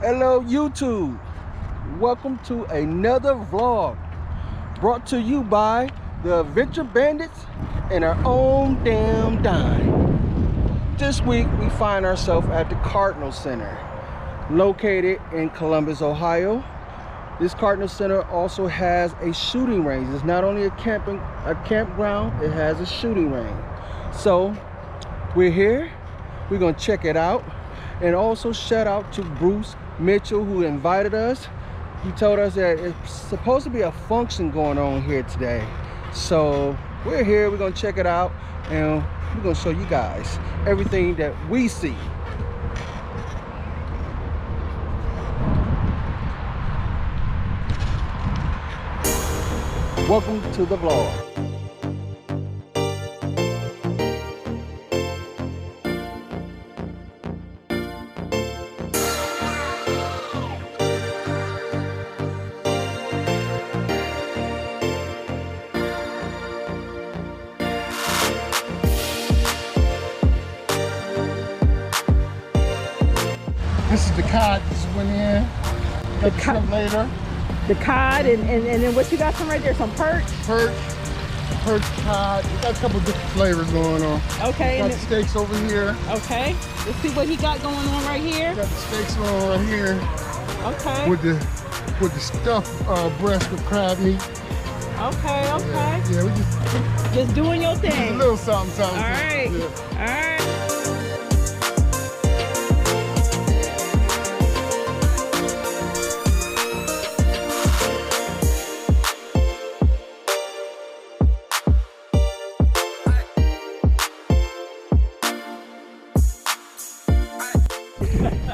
Hello YouTube, welcome to another vlog brought to you by the Adventure Bandits and our own damn dime. This week we find ourselves at the Cardinal Center, located in Columbus, Ohio. This Cardinal Center also has a shooting range. It's not only a campground, it has a shooting range. So we're here, we're gonna check it out. And also shout out to Bruce Mitchell who invited us. He told us that it's supposed to be a function going on here today. So we're here, we're gonna check it out, and we're gonna show you guys everything that we see. Welcome to the vlog. This is the cod just went in. Got the shrimp later. The cod and then what you got some right there? Some perch? Perch cod. We got a couple different flavors going on. Okay. Got the steaks over here. Okay. Let's see what he got going on right here. Got the steaks on right here. Okay. With the stuffed breast with crab meat. Okay. Yeah, we just doing your thing. A little something. All right. Yeah. All right.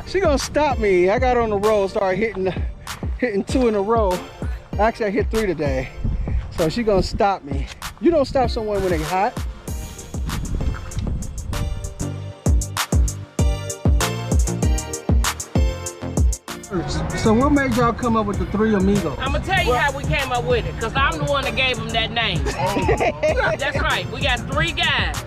She gonna stop me. I got on the roll, started hitting two in a row. Actually, I hit 3 today. So she gonna stop me. You don't stop someone when they hot. So what made y'all come up with the 3 amigos? I'm gonna tell you how we came up with it, because I'm the one that gave them that name. That's right. We got 3 guys,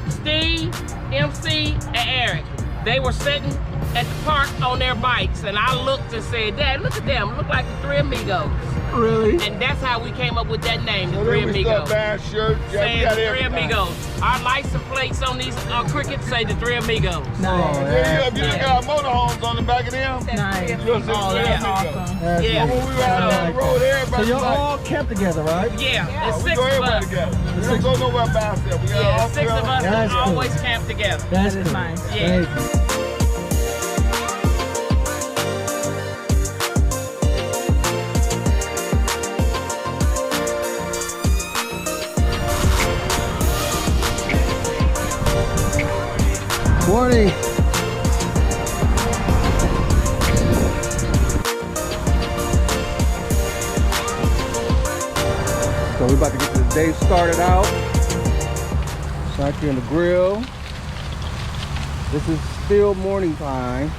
Steve, MC, and Eric. They were sitting at the park on their bikes, and I looked and said, Dad, look at them, look like the 3 amigos. Really? And that's how we came up with that name, the So 3 then we amigos. start buying shirts. Yeah, we Saying got the 3 everything. amigos. Our license plates on these crickets say the 3 amigos. Yeah, if you look at our motorhomes on the back of them. Nice. You'll see Oh, the 3 that's amigos. awesome. Yeah. When we were out on the road, So everybody y'all was like, all camped together, right? Yeah, there's we 6 go of everybody us. together. We don't go nowhere by ourselves. We got Yeah, all 6 of us That's that cool. always camp together. That is nice. Yeah. Morning. So we're about to get the day started out. So out here on the grill. This is still morning time,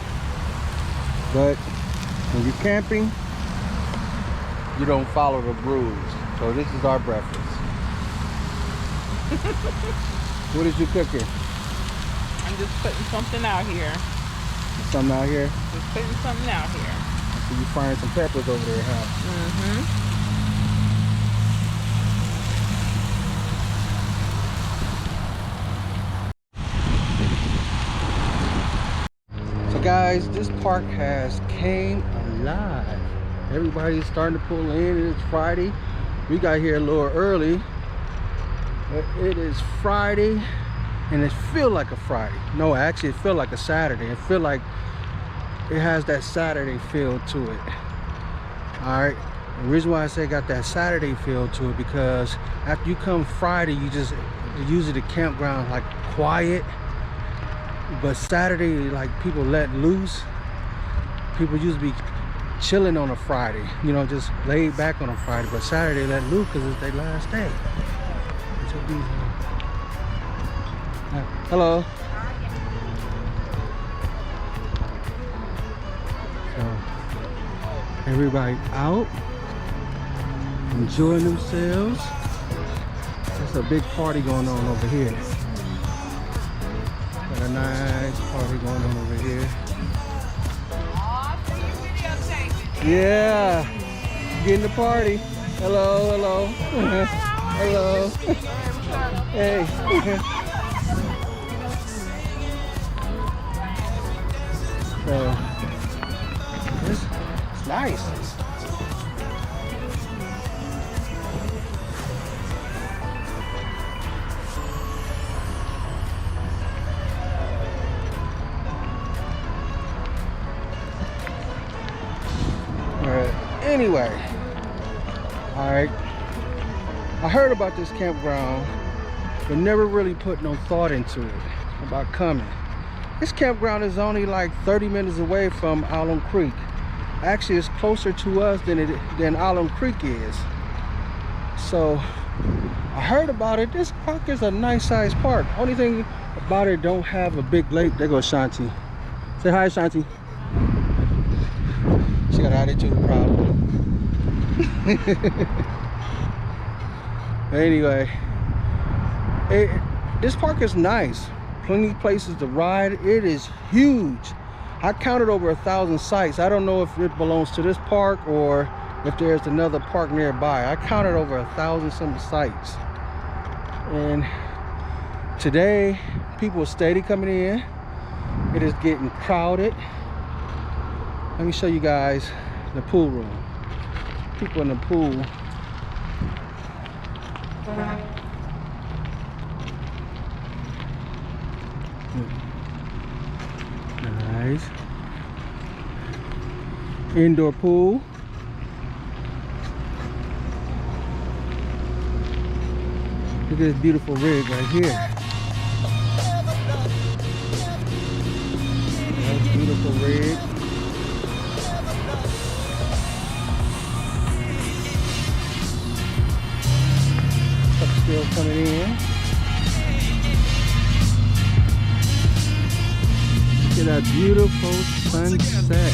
but when you're camping, you don't follow the rules. So this is our breakfast. What is you cooking? I'm just putting something out here. Something out here? Just putting something out here. So you frying some peppers over there, huh? So guys, this park has came alive. Everybody's starting to pull in. It's Friday. We got here a little early. But it is Friday and it feels like a Friday. No, actually it feels like a Saturday. It feels like it has that Saturday feel to it. All right. The reason why I say got that Saturday feel to it, because after you come Friday, you just usually the campground like quiet. But Saturday, like people let loose. People usually be chilling on a Friday, you know, just laid back on a Friday. But Saturday let loose because it's their last day. Hello. So everybody out enjoying themselves. There's a big party going on over here. Got a nice party going on over here. Yeah. Getting the party. Hello, hello. Hello. Hey. So, it's nice. Anyway, all right, I heard about this campground, but never really put no thought into it about coming. This campground is only like 30 minutes away from Alum Creek. Actually, it's closer to us than Alum Creek is. So I heard about it. This park is a nice sized park. Only thing about it, don't have a big lake. There goes Shanti. Say hi, Shanti. She got an attitude problem. Anyway, this park is nice. Plenty of places to ride. It is huge. I counted over 1,000 sites. I don't know if it belongs to this park or if there's another park nearby. I counted over 1,000 some sites. And today, people are steady coming in. It is getting crowded. Let me show you guys the pool room. People in the pool. Nice. Indoor pool. Look at this beautiful rig right here. That's a beautiful rig. Still coming in. Look at that beautiful sunset.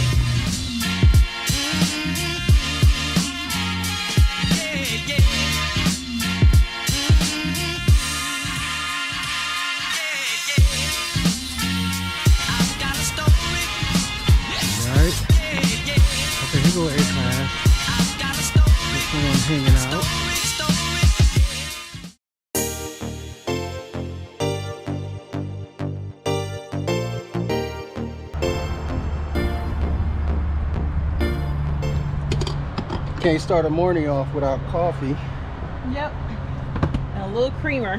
Alright. Okay, here go A-Class. This one hanging out. Can't start a morning off without coffee. Yep. And a little creamer.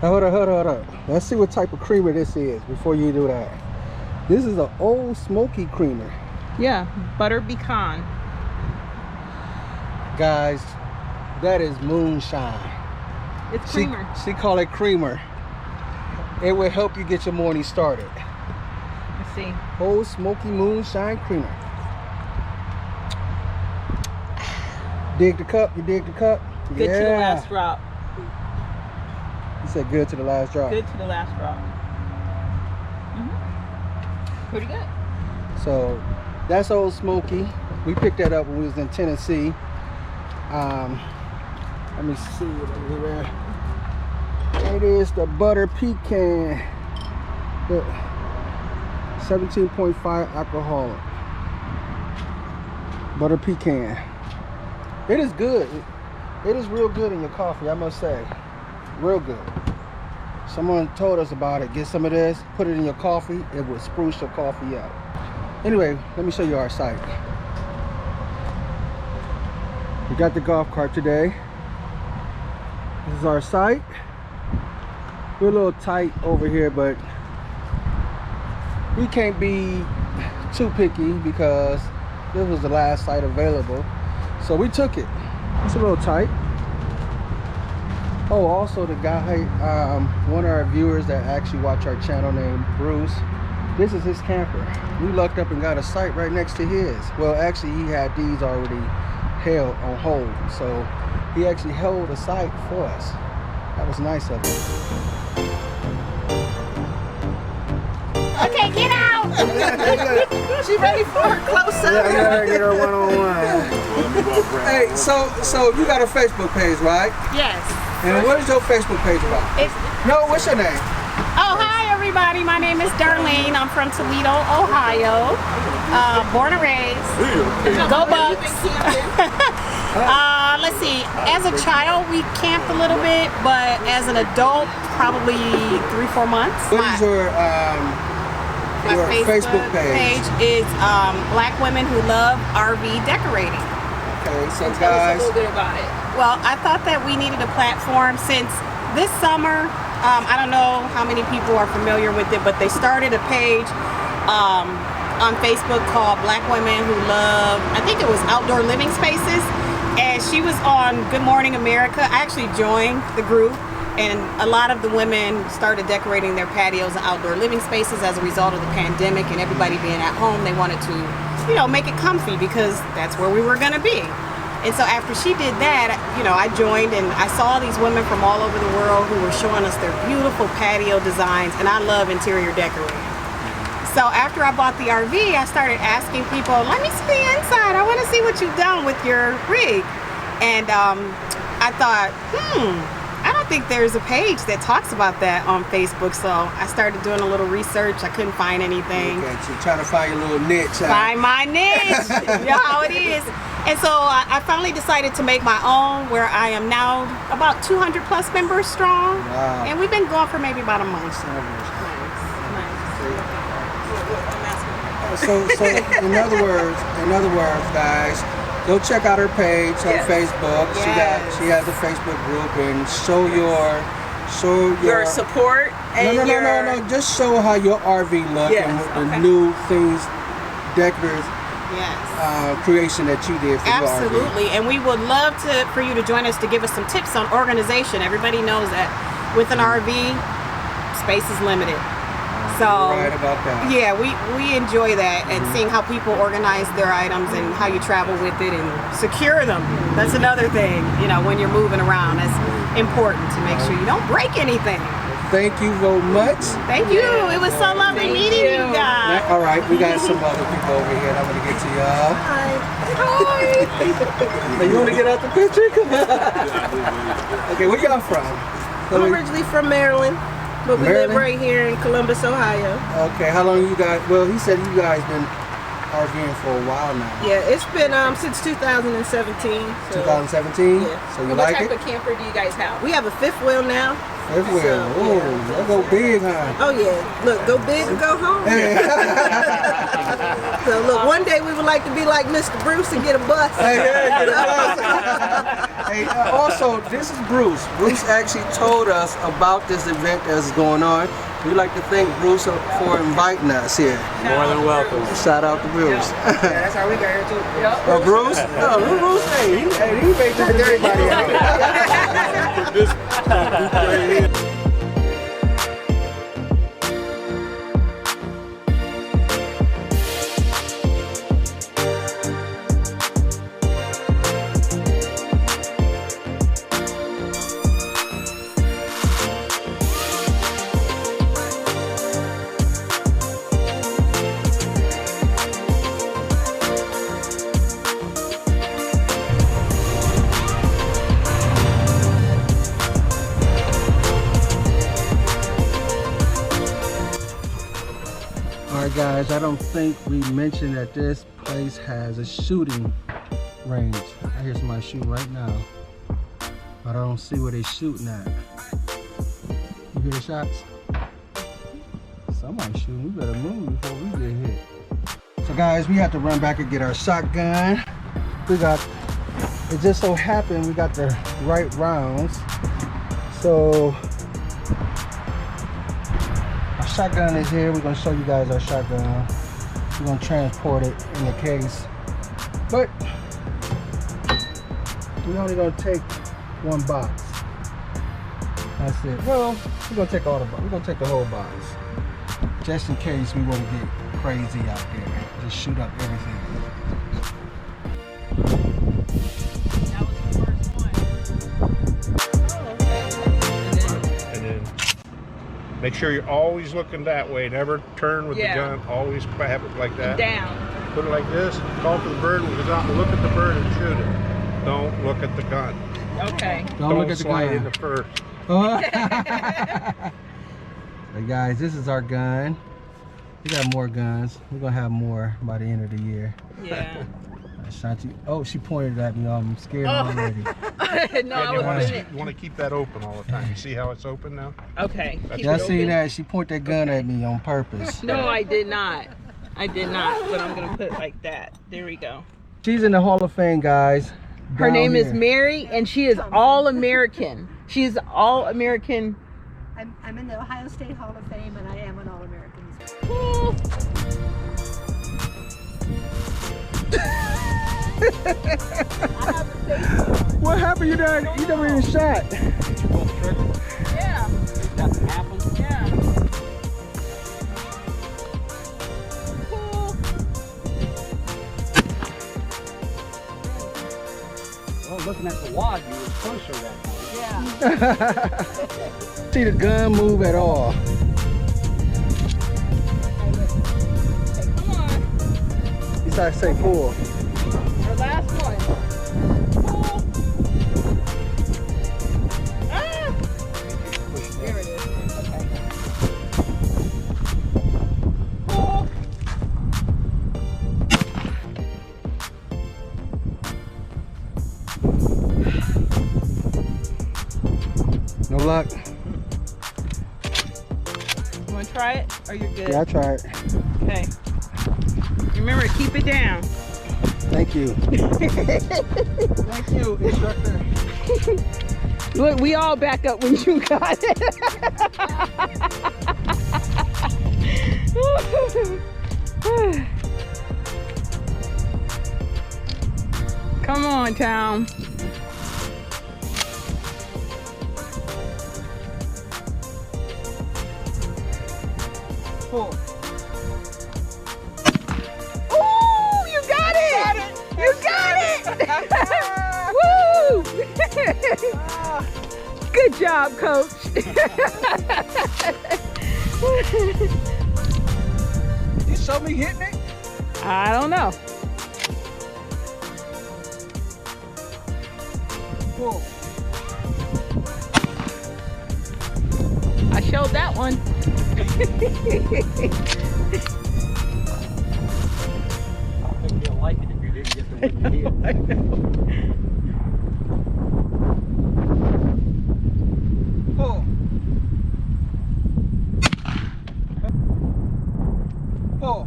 Hold up. Let's see what type of creamer this is before you do that. This is an old smoky creamer. Yeah, butter pecan. Guys, that is moonshine. It's creamer. She call it creamer. It will help you get your morning started. Let's see. Old smoky moonshine creamer. Dig the cup, you dig the cup. Good to the last drop. You said good to the last drop. Good to the last drop. Pretty good. So that's Old Smoky. We picked that up when we was in Tennessee. Let me see it over there. It is the butter pecan. The 17.5 alcohol. Butter pecan. It is good. It is real good in your coffee, I must say. Real good. Someone told us about it. Get some of this, put it in your coffee. It will spruce your coffee up. Anyway, let me show you our site. We got the golf cart today. This is our site. We're a little tight over here, but we can't be too picky because this was the last site available. So we took it. It's a little tight. Oh, also the guy, one of our viewers that actually watch our channel named Bruce, this is his camper. We lucked up and got a site right next to his. Well, actually he had these already held on hold. So he actually held a site for us. That was nice of him. Okay, get out! She ready for her close-up. Yeah, I gotta get her one-on-one. Hey, so you got a Facebook page, right? Yes. And what is your Facebook page about? It's No, what's your name? Oh, hi everybody. My name is Darlene. I'm from Toledo, Ohio. Born and raised. Go Bucks. Let's see. As a child, we camped a little bit, but as an adult, probably 3-4 months. What is your Facebook page? Is Black Women Who Love RV Decorating. Okay, so Tell us guys, a little bit about it. Well, I thought that we needed a platform since this summer. I don't know how many people are familiar with it, but they started a page on Facebook called Black Women Who Love, I think it was Outdoor Living Spaces. And she was on Good Morning America. I actually joined the group, and a lot of the women started decorating their patios and outdoor living spaces as a result of the pandemic and everybody being at home. They wanted to, you know, make it comfy because that's where we were gonna be. And so after she did that, you know, I joined and I saw these women from all over the world who were showing us their beautiful patio designs, and I love interior decorating. So after I bought the RV, I started asking people, let me see the inside. I want to see what you've done with your rig. And I thought, I don't think there's a page that talks about that on Facebook. So I started doing a little research. I couldn't find anything. okay, so trying to find your little niche. Find my niche. You know how it is. And so I finally decided to make my own, where I am now about 200 plus members strong. Wow. And we've been going for maybe about a month. So in other words, guys, go check out her page on Facebook. Yes. She has a Facebook group, and show your support and no. Just show how your RV look and the new things, decorative creation that you did for your RV. Absolutely, and we would love for you to join us to give us some tips on organization. Everybody knows that with an RV, space is limited. So You're right about that. yeah, we enjoy that, and seeing how people organize their items and how you travel with it and secure them. That's another thing, you know, when you're moving around. That's important to make sure you don't break anything. Thank you very much. Thank you. It was so lovely meeting you guys. All right, we got some other people over here. I'm gonna get to y'all. Hi. You want to get out the picture? Come on. Okay, where y'all from? I'm originally from Maryland, but we live Maryland? right here in Columbus, Ohio. Okay, how long you guys? Well, he said you guys been RVing for a while now. Yeah, it's been since 2017. So 2017. Yeah. So you What like type it? of camper do you guys have? we have a fifth wheel now. Everywhere. So, Oh, that go big, huh? Oh yeah, look, go big or go home. So look, one day we would like to be like Mr. Bruce and get a bus. Hey, also, this is Bruce. Bruce actually told us about this event that's going on. We'd like to thank Bruce for inviting us here. More than welcome. Shout out to Bruce. That's how we got here too. Bruce? No, Bruce, hey, he made this everybody out. Alright guys, I don't think we mentioned that this place has a shooting range. I hear somebody shooting right now, but I don't see where they're shooting at. You hear the shots? Somebody's shooting. We better move before we get hit. So guys, we have to run back and get our shotgun. It just so happened we got the right rounds. So our shotgun is here. We're gonna show you guys our shotgun. We're gonna transport it in the case. But we're only gonna take one box. That's it. Well, we're gonna take all the box. We're gonna take the whole box. Just in case we wanna get crazy out there. Just shoot up everything. And then make sure you're always looking that way. Never turn with the gun. Always have it like that. Down. Put it like this. Call for the bird. When it goes out, look at the bird and shoot it. Don't look at the gun. Okay. Don't look at the slide gun. in the first. But guys, this is our gun. We got more guns. We're gonna have more by the end of the year. Yeah. Shanti, oh, she pointed at me. I'm scared already. No, I was You want to keep that open all the time. You see how it's open now? Okay. Y'all see that? She pointed that gun at me on purpose. No, I did not. I did not, but I'm gonna put it like that. There we go. She's in the Hall of Fame, guys. Her name is here. Mary, and she is all American. She is all American. I'm in the Ohio State Hall of Fame, and I am an All-American. What happened? You never even shot. Yeah. That happened. Yeah. Well, looking at the wad, you were closer that time. Yeah. See the gun move at all. Come on. You started to say pull. Our last one. Pull. Ah! There it is. Okay. Pull. No luck. You want to try it? Or you're good? Yeah, I tried. Okay. Remember, keep it down. Thank you. Thank you, instructor. Look, we all back up when you got it. Come on, Tom. Pull. Ooh, you got it! You got it! Woo! Good job, Coach. You saw me hitting it? I don't know. Pull. I showed that one. I think you'll like it if you didn't get the one you I did. know. Pull. Pull.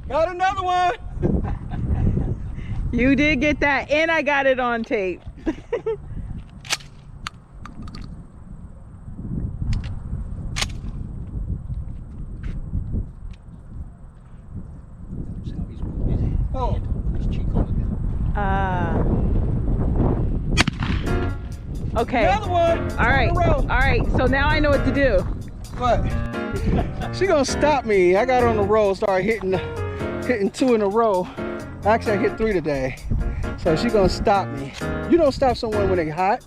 Got another one. You did get that, and I got it on tape. Pull. Okay. Another one. All right. In a row. All right. So now I know what to do. What? She gonna stop me. I got on the roll, started hitting 2 in a row. Actually, I hit 3 today. So she gonna stop me. You don't stop someone when they hot.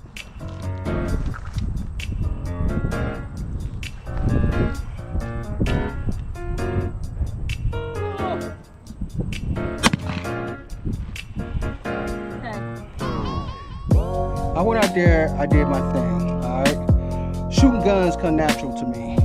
I went out there, I did my thing, all right? Shooting guns come natural to me.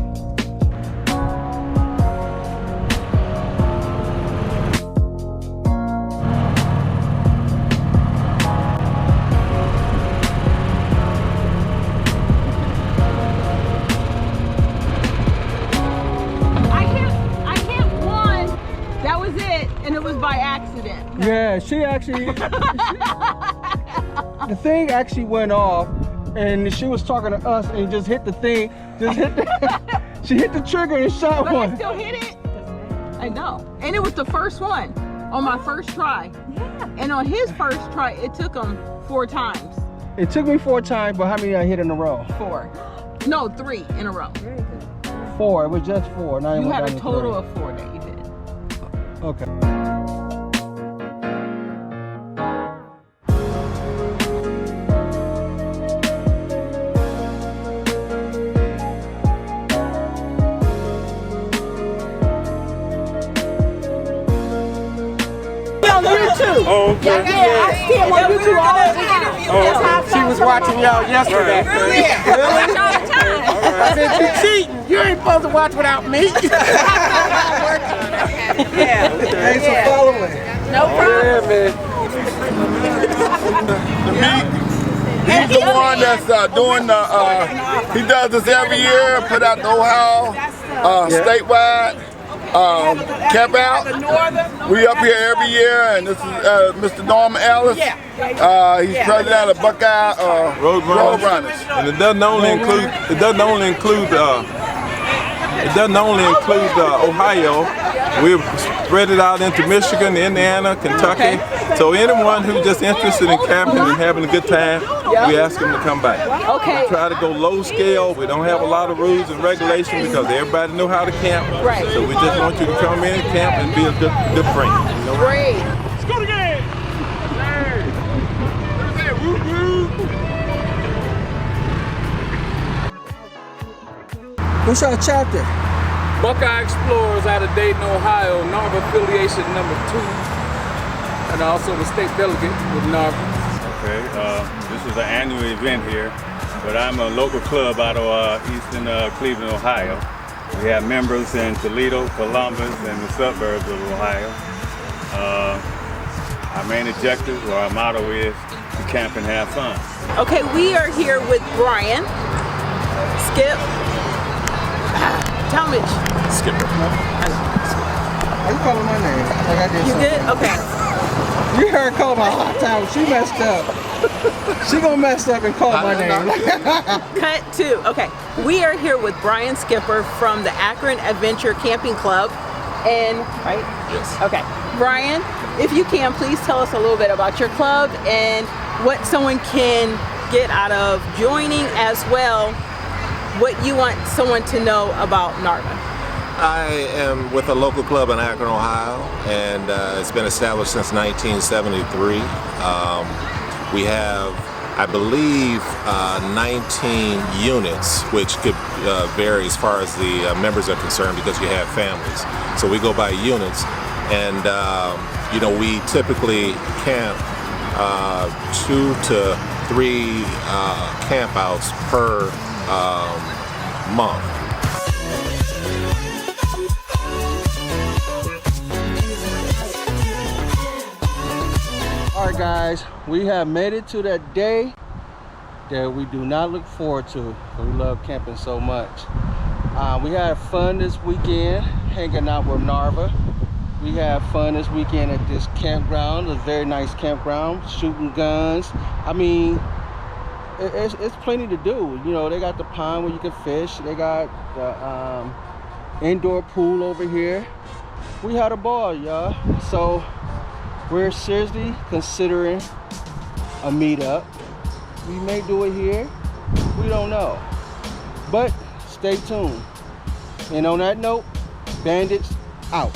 I hit one. That was it, and it was by accident. Yeah, she actually, the thing actually went off, and she was talking to us and just hit the thing, she hit the trigger and shot But one. I still hit it. I know. And it was the first one on my first try. Yeah. And on his first try, it took him 4 times. It took me 4 times, but how many I hit in a row? 4. No, 3 in a row. Very good. 4, it was just 4. Now You went had down a to total 3. of 4 that you did. Okay. Oh, okay. Yeah, I see him on YouTube all the time. She was watching y'all yesterday. Yeah. All the time. I said, you cheating. You ain't supposed to watch without me. Thanks for following. No problem. Yeah, man. He's the one that's doing the, he does this every year, put out the Ohio statewide camp out. We up here every year, and this is Mr. Norman Ellis. He's president of Buckeye Road Runners. And it doesn't only include Ohio. We've spread it out into Michigan, Indiana, Kentucky. So anyone who's just interested in camping and having a good time, we ask them to come back. Okay. We try to go low scale. We don't have a lot of rules and regulations because everybody knows how to camp. Right. So we just want you to come in and camp and be a good friend. You know? Great. Let's go again. What's our chapter? Buckeye Explorers out of Dayton, Ohio, NARVA affiliation #2, and also the state delegate with NARVA. Okay, this is an annual event here, but I'm a local club out of eastern Cleveland, Ohio. We have members in Toledo, Columbus, and the suburbs of Ohio. Our main objective, or our motto is to camp and have fun. Okay, we are here with Brian, Skip, Talmadge. Skipper. Why you calling my name? Like I did You something. good? Okay. You heard her call my hot time. She messed up. She gonna mess up and call my name. Cut 2. Okay. We are here with Brian Skipper from the Akron Adventure Camping Club. And, right? Yes. Okay. Brian, if you can, please tell us a little bit about your club and what someone can get out of joining, as well what you want someone to know about NARVA. I am with a local club in Akron, Ohio, and it's been established since 1973. We have, I believe, 19 units, which could vary as far as the members are concerned because you have families. So we go by units, and you know, we typically camp 2 to 3 campouts per month. All right, guys, we have made it to that day that we do not look forward to. We love camping so much. We had fun this weekend hanging out with NARVA. We had fun this weekend at this campground, a very nice campground, shooting guns. I mean, it's plenty to do. You know, they got the pond where you can fish. They got the indoor pool over here. We had a ball, y'all. So we're seriously considering a meetup. We may do it here. We don't know. But stay tuned. And on that note, Bandits out.